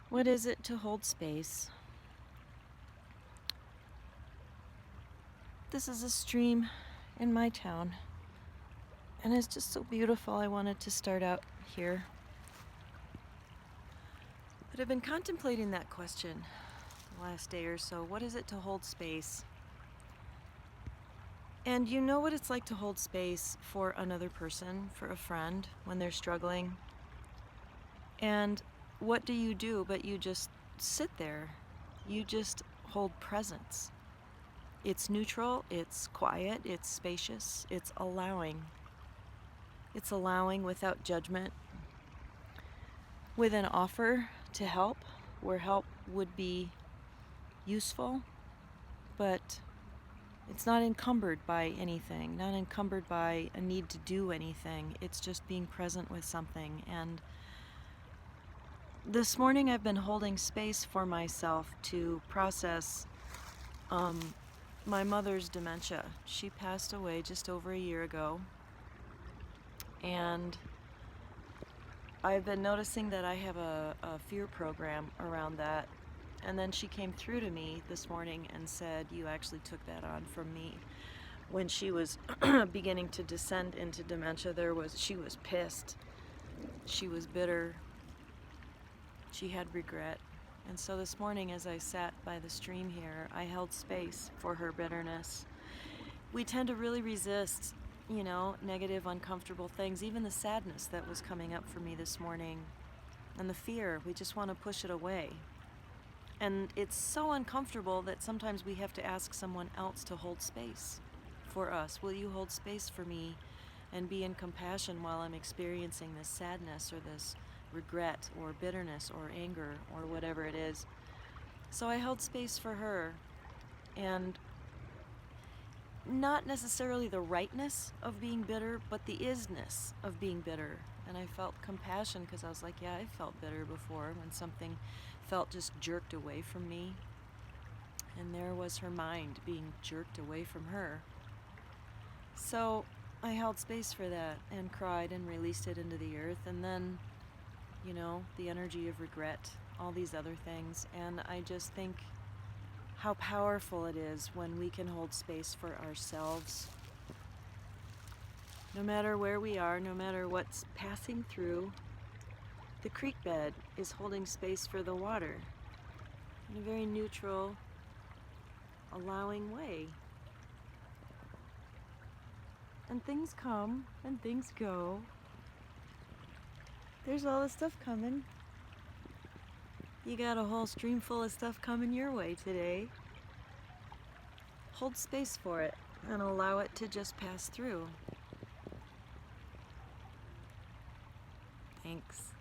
What is it to hold space? This is a stream in my town, and it's just so beautiful. I wanted to start out here. But I've been contemplating that question the last day or so. What is it to hold space? And you know what it's like to hold space for another person, for a friend, when they're struggling. And what do you do but you just sit there? You just hold presence. It's neutral, it's quiet, it's spacious, it's allowing. It's allowing without judgment, with an offer to help, where help would be useful, but it's not encumbered by anything, not encumbered by a need to do anything. It's just being present with something. And this morning I've been holding space for myself to process my mother's dementia. She passed away just over a year ago, and I've been noticing that I have a fear program around that. And then she came through to me this morning and said, "You actually took that on from me." When she was beginning to descend into dementia, she was pissed. She was bitter. She had regret. And so this morning, as I sat by the stream here, I held space for her bitterness. We tend to really resist, negative, uncomfortable things, even the sadness that was coming up for me this morning, and the fear. We just want to push it away. And it's so uncomfortable that sometimes we have to ask someone else to hold space for us. Will you hold space for me and be in compassion while I'm experiencing this sadness or this regret or bitterness or anger or whatever it is? So I held space for her, and not necessarily the rightness of being bitter, but the isness of being bitter. And I felt compassion because I was like, yeah, I felt bitter before when something felt just jerked away from me. And there was her mind being jerked away from her. So I held space for that and cried and released it into the earth. And then, the energy of regret, all these other things. And I just think how powerful it is when we can hold space for ourselves. No matter where we are, no matter what's passing through, the creek bed is holding space for the water in a very neutral, allowing way. And things come and things go. There's all this stuff coming. You got a whole stream full of stuff coming your way today. Hold space for it and allow it to just pass through. Thanks.